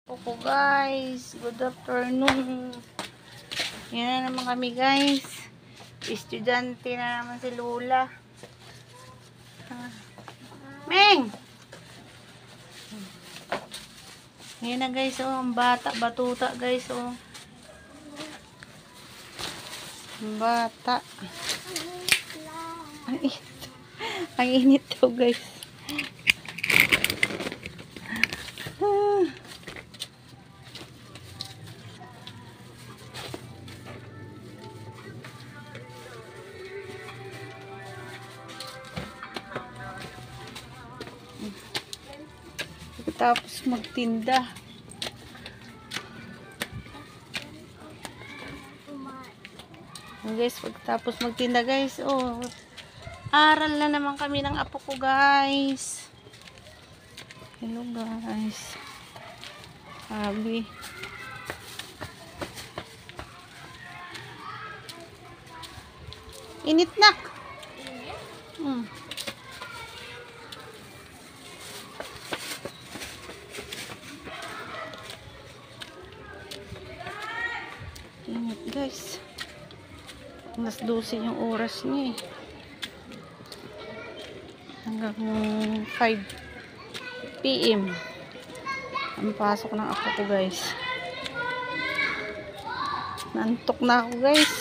Opo guys, good afternoon. Yan na naman kami guys. Estudyante na naman si Lola. Meng! Yan na guys, oh, ang bata, batuta guys, oh. Ang bata. Ang init daw guys. Tapos magtinda. Guys, pagtapos magtinda guys, oh, aral na naman kami ng apo ko guys. Hello guys. Sabi. Init nak. Init guys. Mas 12 yung oras niya eh. Hanggang 5 PM ang pasok ng apo ko guys. Nantok na ako guys.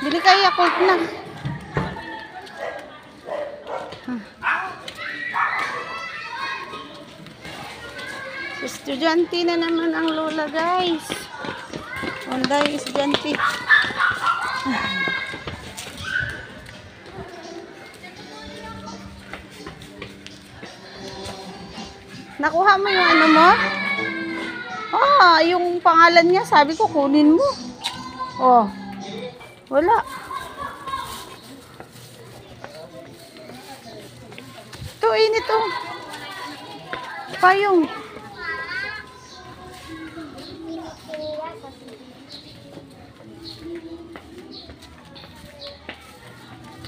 Bili kayo Yakult na. Estudyante na naman ang Lola guys. Onda yung estudyante. Nakuha mo yung ano mo? Ah, yung pangalan niya. Sabi ko kunin mo. Oh. Wala. Ito, init oh. Payong.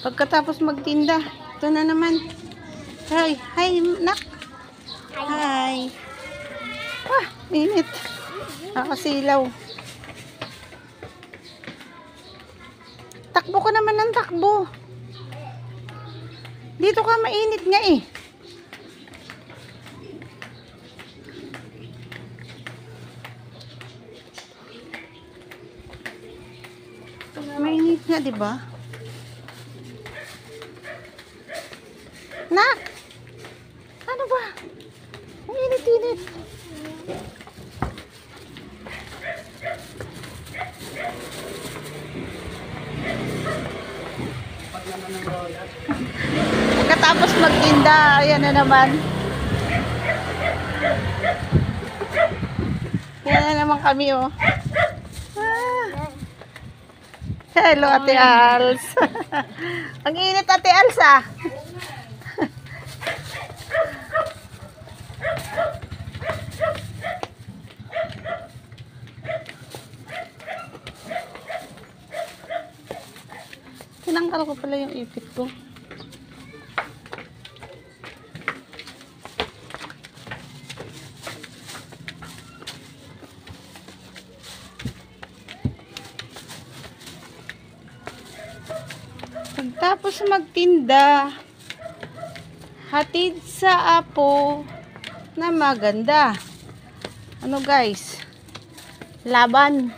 Pagkatapos magtinda, ito na naman. Hi, hi, nak. Hi. Ah, init. Nakasilaw. Takbo ka naman ng takbo. Dito ka mainit nga eh. Mainit nga, di ba? Nak! Ano ba? Ang init-init. Pagkatapos magtinda, ayan na naman. Yan na naman kami, oh. Hello, Ate Als. Ang init, Ate Als, ah. Tinanggal ko pala yung ipit ko. Pagtapos magtinda, hatid sa apo na maganda. Ano guys? Laban.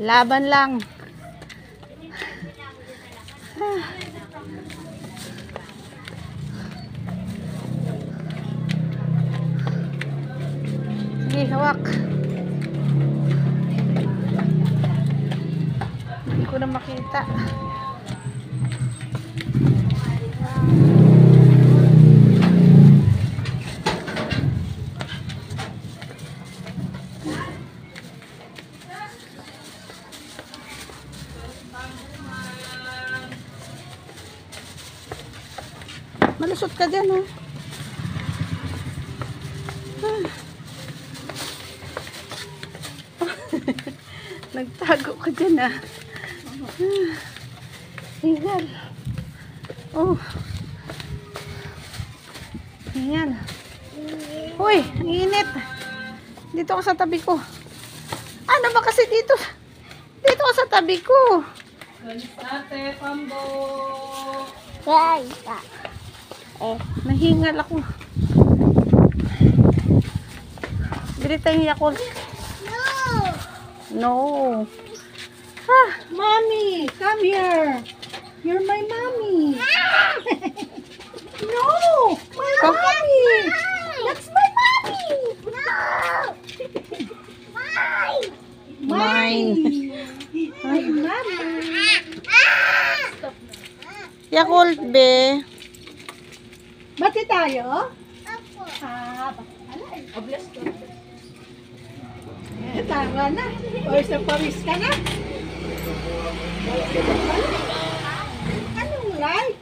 Laban lang. Sige, hawak. Hindi ko na makita. Malusot ka dyan, oh. Nagtago ka dyan, ah. Hingal. Oh. Ayan. Uy, ang init. Dito ako sa tabi ko. Ano ba kasi dito? Dito ako sa tabi ko. Ate, Pambo. Nahingal ako. Bili tayong Yakult. No. Ah, Mommy, come here. You're my mommy. No, my Come. mommy. That's my mommy. mine. My mommy. Yakult, be. Bati tayo? Oblast ko. Tama na. O, isang pawis ka na. Anong light?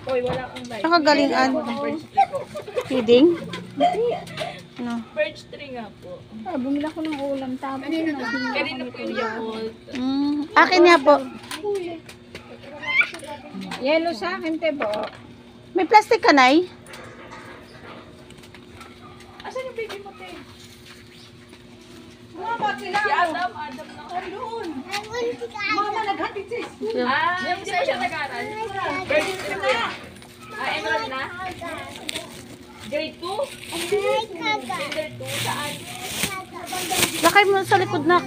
Oy, wala akong light. Nakagalingan. Feeding? No. Birch tree nga po. Bumila ko ng ulam. Tapos Kanina po yung Yakult. Akin nga po. yellow sa akin, Tebo. May plastic ka, Nay? Asan yung baby mo, te? Mama, sila. Si Adam na ko. Doon. Mama, naghatid sa school. Hindi pa siya nag-aral. Birch tree po yan. Emerald na? Grade 2? Grade 2? Saan? Lakay mo sa likod na.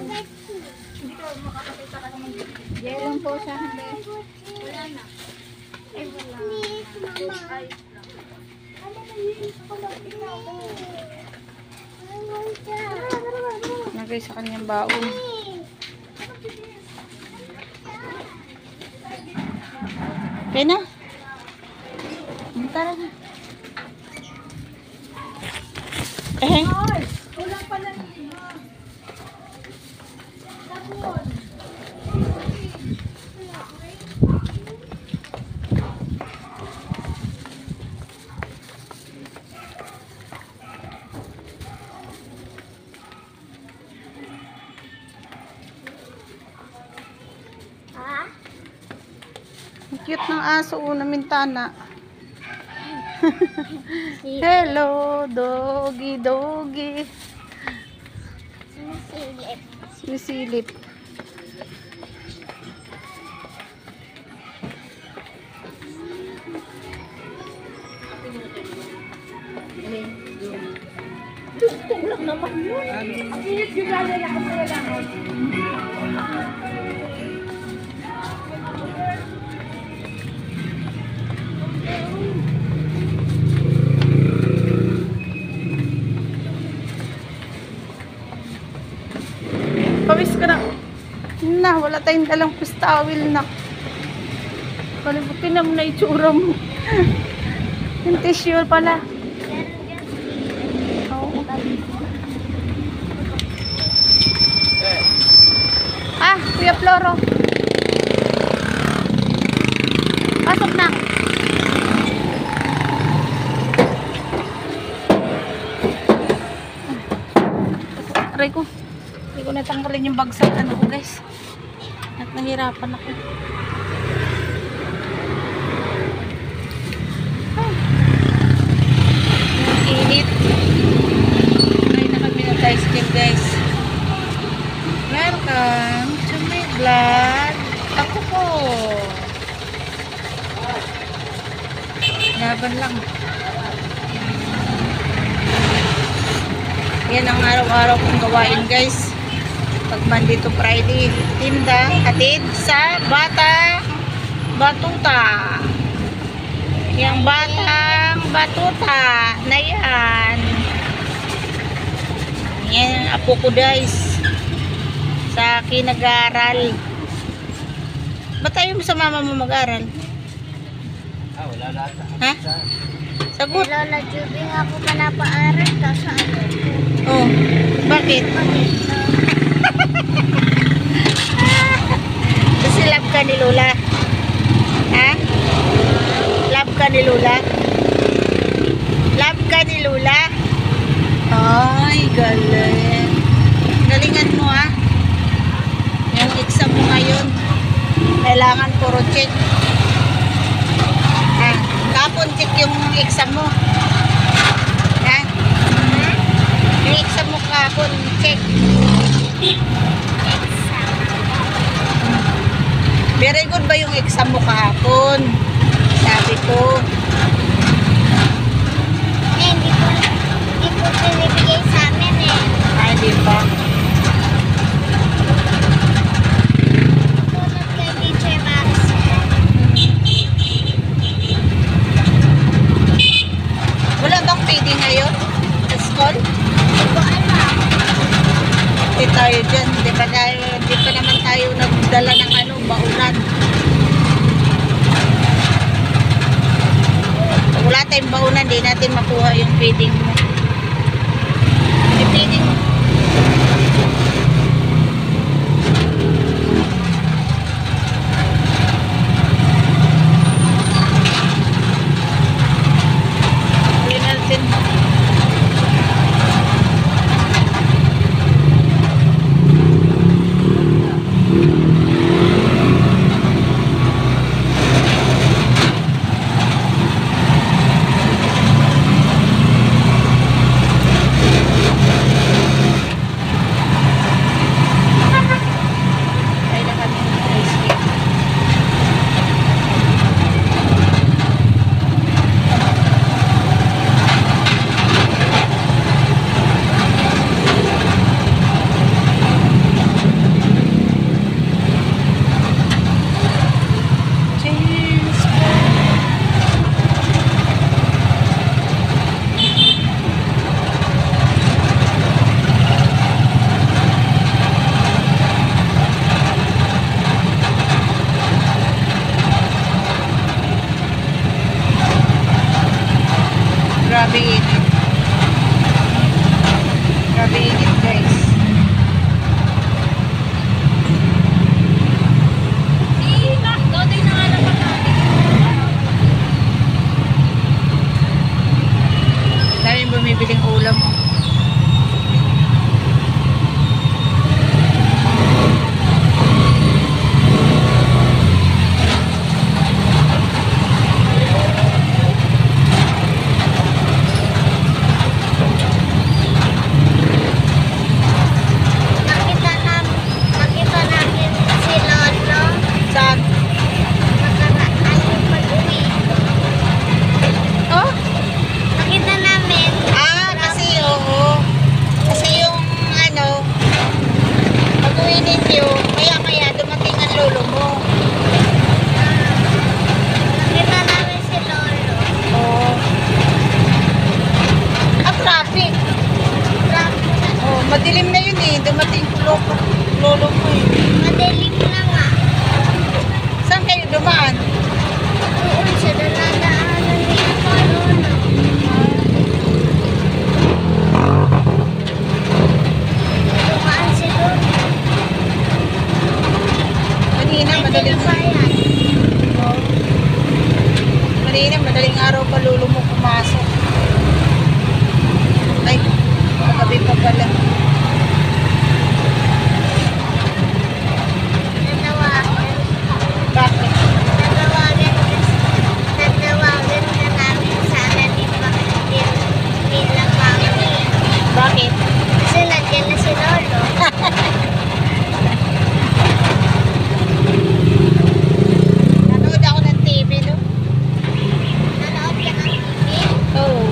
Yellow po sa akin. Nagay sa kanyang baon. Okay na? Tara na. Ulang pala. Ang cute ng aso na mintana. Hello, doggy, doggy. Sumisilip. Tulak naman yun. Minit yung lalala ko sa lang. Pawis ka na. Na, wala tayong dalang pistawil na. Kalibutin na mo na itsura mo. Yung tissue pala. Oo. Ah, Kuya Floro. Pasok na. Aray ko. Hindi ko natanggalin yung bagsak ano ko, guys. At nahirapan ako. Ang init. Ay na kami ng ice cream, guys. Welcome to my vlog. Ako po. Laban lang. Yan ang araw-araw kong gawain, guys. Pag Monday to Friday, tinda, hatid sa batuta. Yung batang batuta na yan. Yan ang apo ko, guys. Sa akin nag-aaral. Ba't tayo mo sa mama mo mag-aaral? Wala lahat. Ha? Sagot. Lola Juby nga po manapaaral ka sa ano. Oh, bakit? Kasi love ka ni Lola. Ha? Love ka ni Lola? Love ka ni Lola? Ay, galing. Galingan mo, ha? Yung exam mo ngayon. Kailangan puro check. Ah, kapon check yung exam mo. Ha? Yung exam mo kapon check. Very good ba yung exam mo kahapon? Sabi ko. Hindi po pinibigay sa amin eh. Ay, di ba? Tulad kay Teacher Maricel. Wala bang PD ngayon? Sa school? Hindi ko alam. Hindi tayo dyan. Di pa naman tayo nagdala ng baunan. Pag wala tayong baunan, di natin makuha yung feeding mo. Yung feeding mo. Huli natin. Ay na kami ng ice cream. Cheers! Grabe init. Grabe init, guys. Dodoy na nga naman natin. Daming bumibiling ulam. Nakita namin si Lolo. Saan? Nakaraan yung pag-uwi. Oh? Nakita namin. Kasi oo. Kasi yung pag-uwi ninyo, maya-maya dumating ang lolo mo. Nakita namin si Lolo. Oo. Traffic. Madilim na yun eh. Dumating lolo mo eh. Madilim na nga. Saan kayo dumaan? Doon sa daladaanan ni Ako Lolo. Dumaan si Lolo. Kanina, madaling madaling araw pa lolo mo pumasok. Ay, magabi pa pala. Bakit? Natawagan ka namin sana di lang kami. Bakit? Kasi nandiyan na si Lolo. Nanood ako ng TV, no? Nanood ka ng TV? Oo.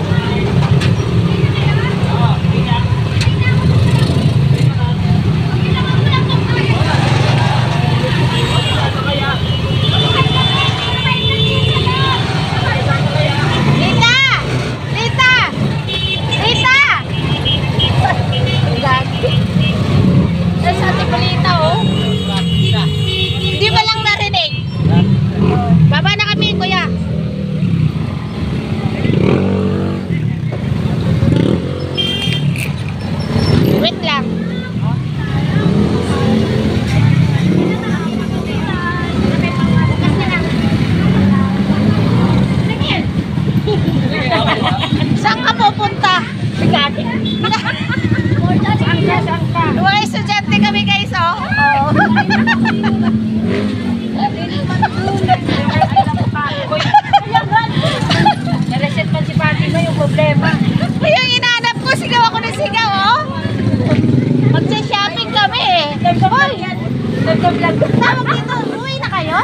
dito. Uwi na kayo?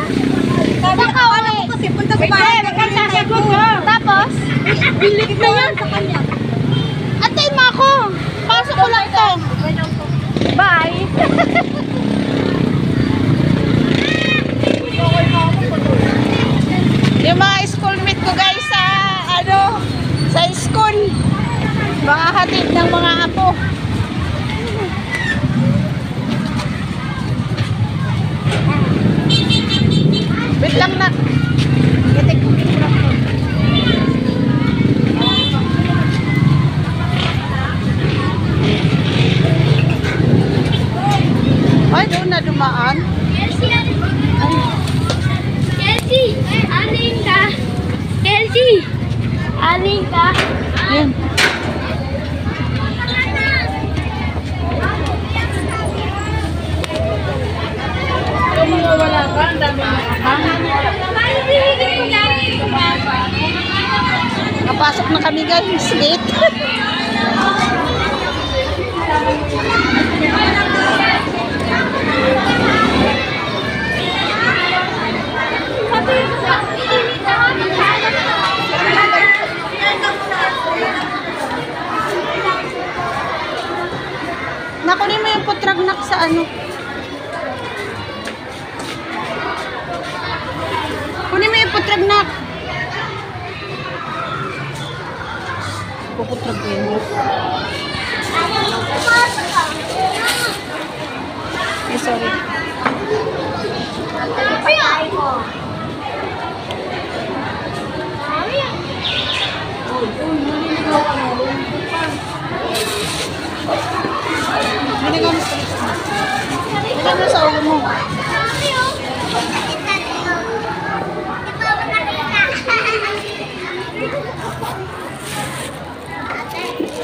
Saan ka uwi? Kasi punta sa bahay. Tapos? Bilik na yan sa kanya. Antayin mo ako. Pasok ko lang to. Bye. Yung mga schoolmate ko guys sa sa school. Mga hatid ng mga apo. Wait lang na. Ay, doon na dumaan. Kelsey, aling ka. Kelsey, aling ka. Yan. Napasok na kami guys. Gate. Nakunin mo yung putragnak sa ano. Kunin mo yung putragnak. Puputrag ko yun. Sorry. Binigyan mo sa lips mo. Binigyan mo sa ulo mo.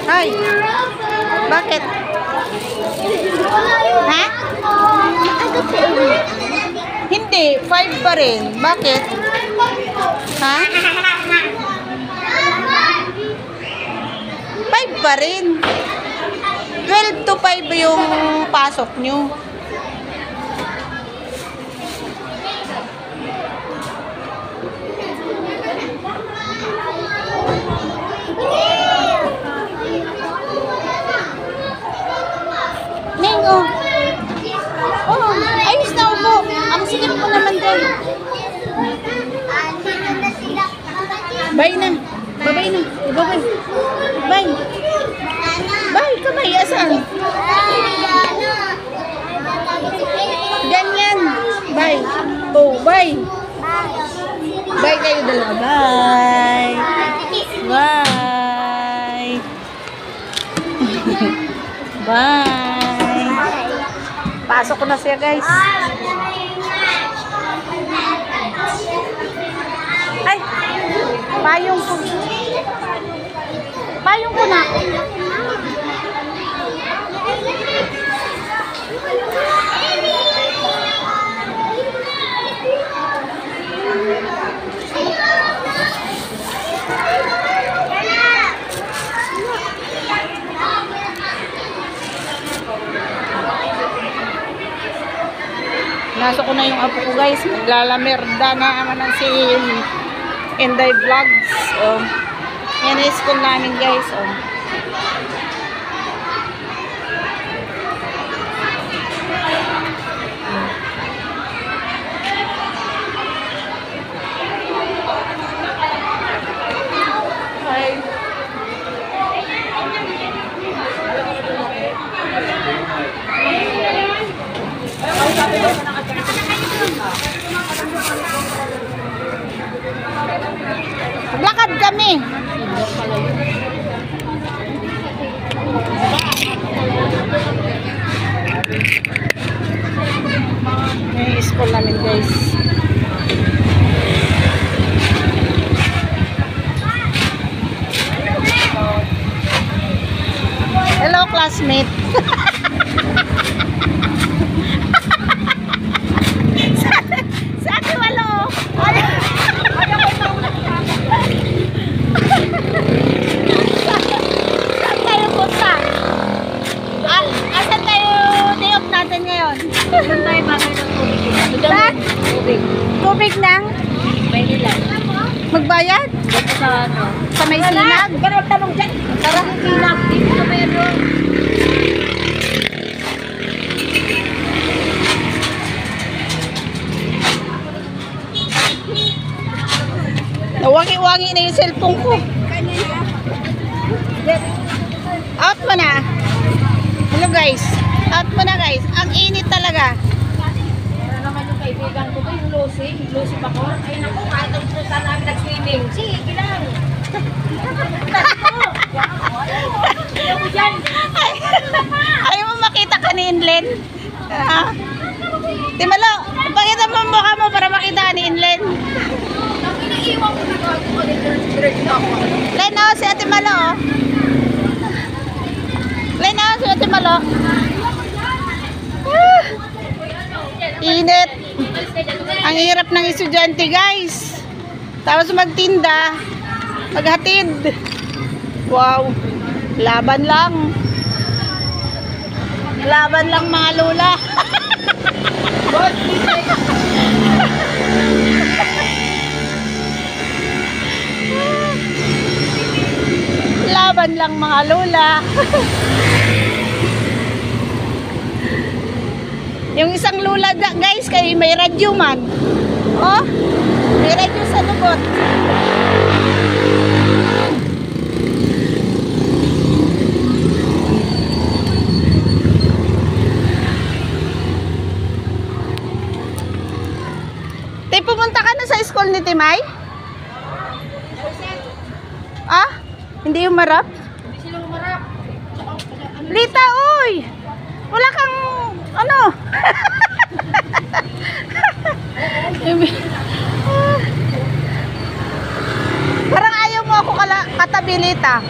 Ay! Bakit? Ha? Hindi, 5 pa rin. Bakit? Ha? 5 pa rin. 12 to 5 yung pasok nyo. Ning, oh. Oh, ayos na upo. Ang sikip ko naman din. Bye na. Bye-bye na. Bye-bye. Bye. Bye, kamay. Asan? Ganyan. Bye. Oh, bye. Bye kayo dalawa. Bye. Bye. Bye. Pasok ko na siya, guys. Ay, payong ko. Payong ko na. Nasok ko na yung apo ko guys. Maglalamerda na naman si Inday Vlogs. Oh. Yan ang school namin guys. Oh. Maglakad kami. May school namin guys. Hello classmate. Sa ate walo. Saan tayo punta? Asan tayo day off natin ngayon? Saan tayo bagay ng tubig? tubig ng Maynila. magbayad? Dito sa ano. Sa may sinag? Ganun tanong dyan. Tara, sinag. Dito na meron. Nawangi-wangi na yung cellphone ko. Out mo na. Hello guys. Out mo na guys. Ang init talaga. Meron naman yung kaibigan ko to, yung Lucy. Lucy Bacor. Ay naku, kahit ang pusa namin nag-swimming. Sige lang. Ayaw mo dyan. Ayaw mo makita ka ni Inlen? Ah. Timalo, pakita mo ang mukha mo para makita ka ni Inlen. Ang inaiwan ko na ko dito ako. Len, oh, si Ate Malo. Oh. Len, oh, si Ate Malo. Ah. Init. Ang hirap ng estudyante, guys. Tapos magtinda, maghatid. Wow. Laban lang. Laban lang mga lola. Laban lang mga lola. Yung isang lola guys, kay may radyo man. Oh, may radyo sa lubot. Te, pumunta ka na sa school ni Timay? Ah? Hindi umarap? Hindi sila umarap. Lita, uy! Wala kang, ano? Parang ayaw mo ako katabi, Lita.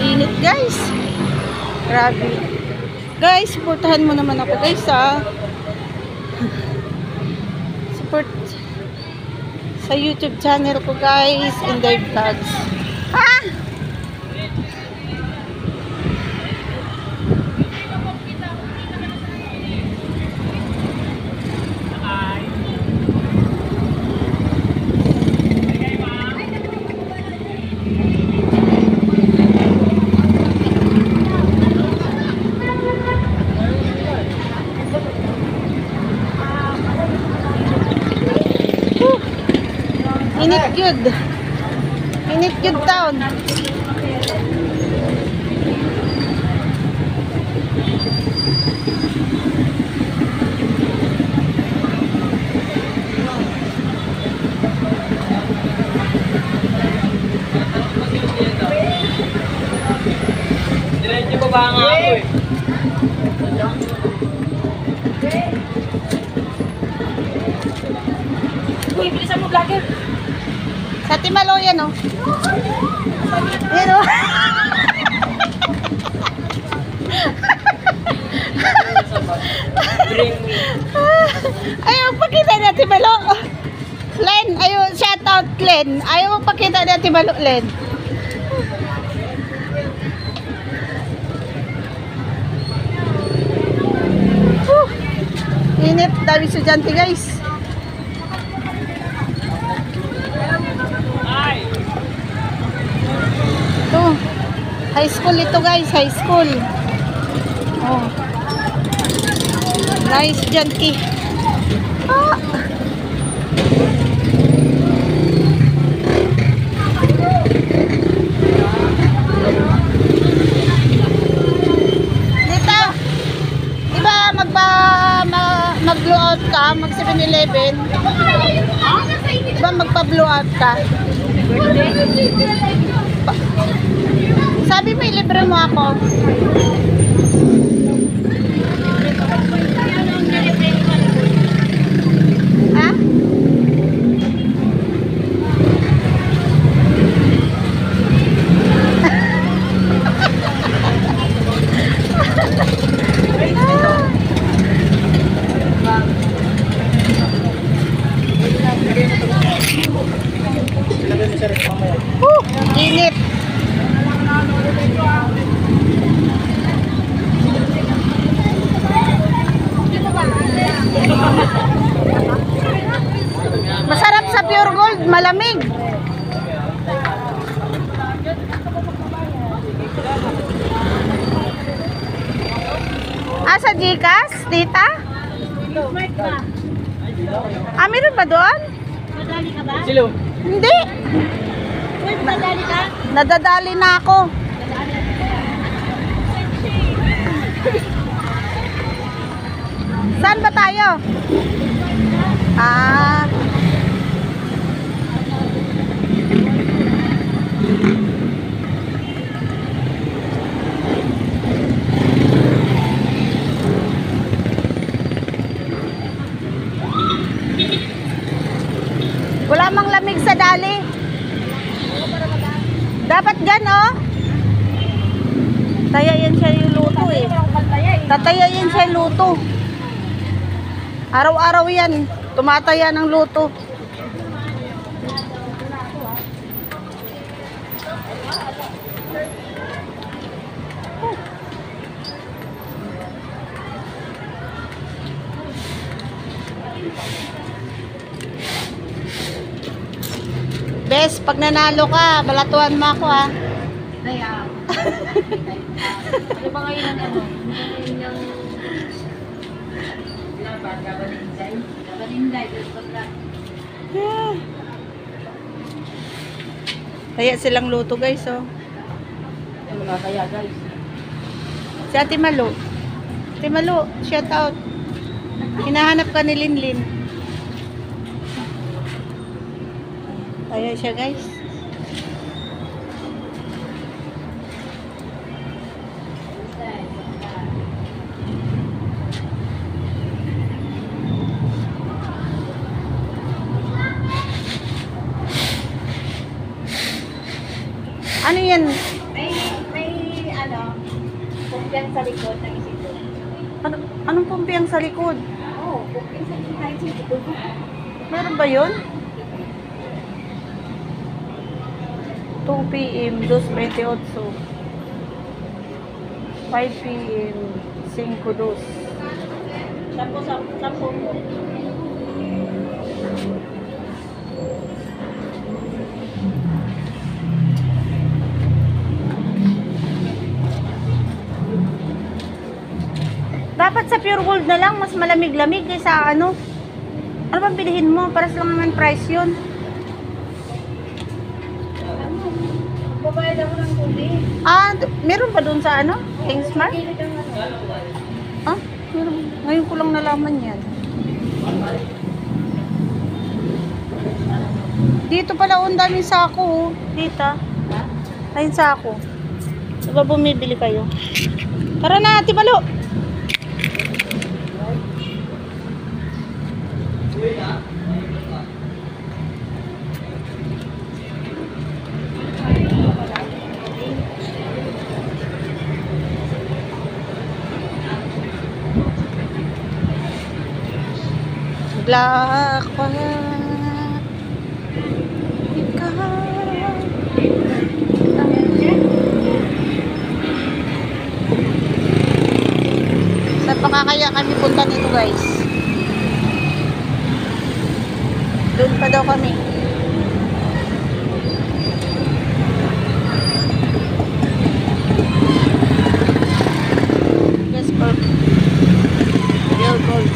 Init, guys. Grabe. Guys, supportahan mo naman ako, guys, ha. Support sa YouTube channel ko, guys, Inday Vlogs. Ha? Init yun. Init yun town. Diretso ko ba nga ako eh? Uy, bilisan mo, vlogger. Sa Timalo yan, oh. Yan, oh. Bring me. Ayaw pakita na Timalo. Len, ayaw, shout out Len. Ayaw pakita na Timalo, Len. Init, dami estudyante, guys. Ito, high school ito, guys, high school. Oh. Nice estudyante. Ah. Dito, di ba mag-blow out ka, mag 7-Eleven? Di ba magpa-blow out ka? Sabi mo, ilibre mo ako. Ha? Mainit. Masarap sa Pure Gold, malamig. Sa Gcash, tita? Meron ba doon? Madali ka ba? Silo. Hindi. Madali ka? Nadadali na ako. Saan ba tayo? Ah. Wala mang lamig sa dali. Dapat gano. Tayayin siya yung luto eh. Tatayayin siya yung luto. Araw-araw yan. Tumataya ng luto. Bes, pag nanalo ka, balatuan mo ako ha. Kaya. Ano ba ngayon ang ano? Ngayon yung... Gabaninday. Gabaninday. Kaya silang luto guys oh. Ano ba kaya guys? Si Ate Malo. Ate Malo, shout out. Hinahanap ka ni Linlin. Kaya siya guys. Ano yan? May ano, kumpiyan sa likod ng isipon. Anong pumpiyang sa likod? Oo, kumpiyan sa likod ng isipon. Meron ba yun? 2 p.m. 2:28 5 p.m. 5:02 Sampo mo. Dapat sa Pure Gold na lang, mas malamig-lamig kaysa ano. Ano bang bilihin mo? Para lang naman price yun. Babayad ako ng kundi. Meron ba dun sa ano? Kingsmart? Kilo ng ano. Meron. Ngayon ko lang nalaman yan. Dito pala, ang daming sako. Dito. Ayun sako. Diba bumibili kayo? Tara na, Ate Malo. Black saan pa kaya kami punta nito guys? Doon pa daw kami. Yes, for real gold.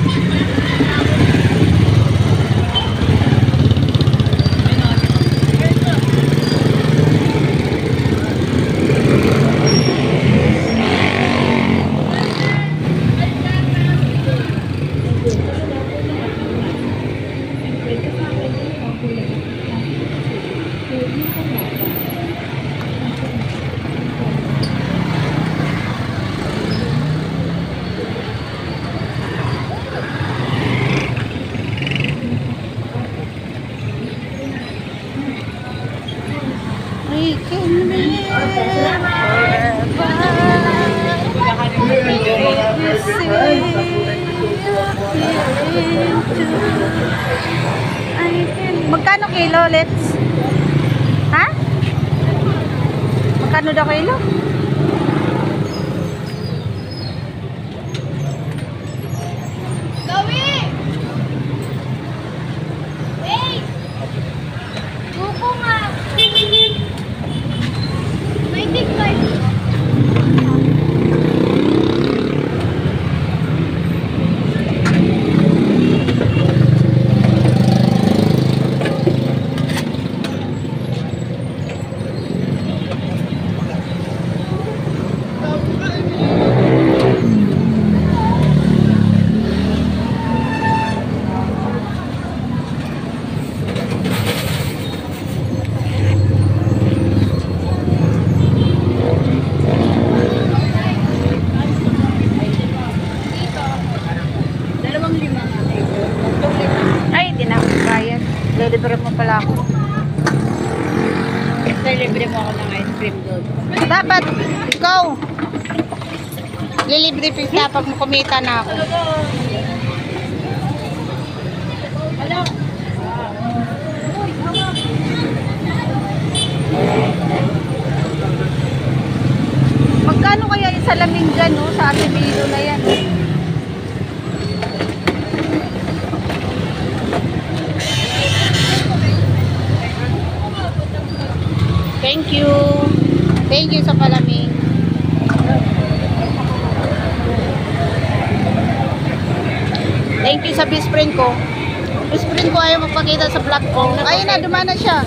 We can live forever. Magkano kilo, let's? Ha? Kano daw kilo? Gawi! Wait! Buko nga! May tigay. Ay, di na ako bayad. Deliver mo pala ako. Libre mo ako ng ice cream doon. Dapat, ikaw. Lilibre pizza pag kumita na ako. Magkano kaya yung salamin dyan, no? Sa Asimilo na yan, no? Thank you. Thank you sa palamig. Thank you sa best friend ko. Best friend ko ayaw magpakita sa vlog ko. Ayun na, dumana siya.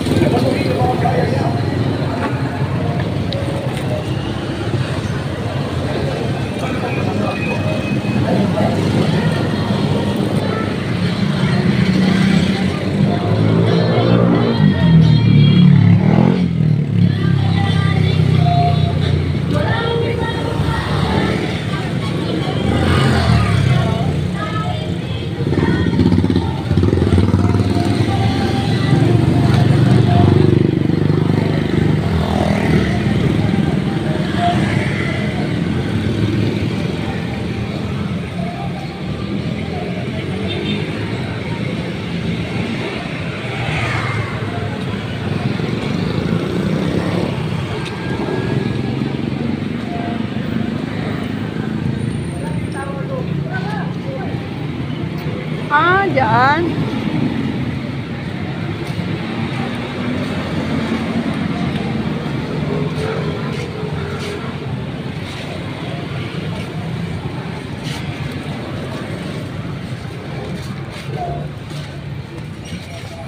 Ah, dyan.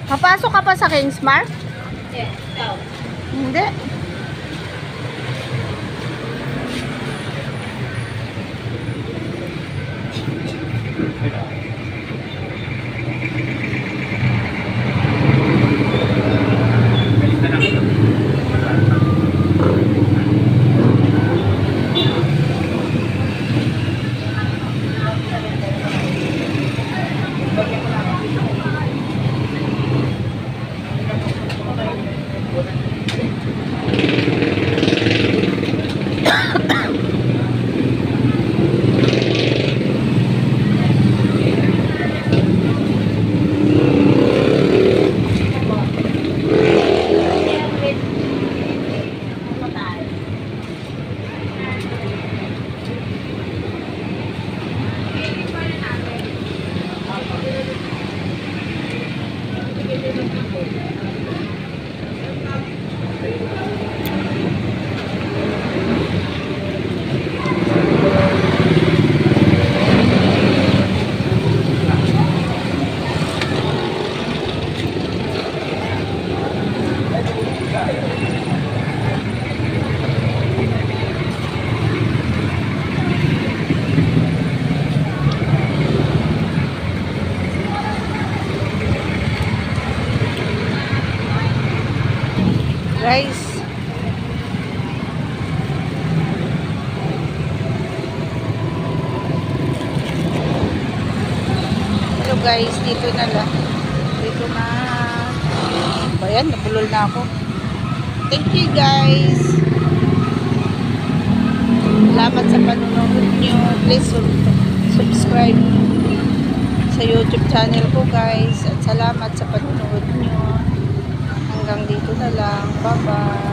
Papasok ka pa sa Kingsmart? Yes, ikaw. Hindi. Guys, hello guys, dito na lang. Dito na. Ayan, nabulol na ako. Thank you guys. Salamat sa panonood nyo. Please subscribe sa YouTube channel ko guys. At salamat sa panonood nyo. Hanggang dito na lang. Bye-bye.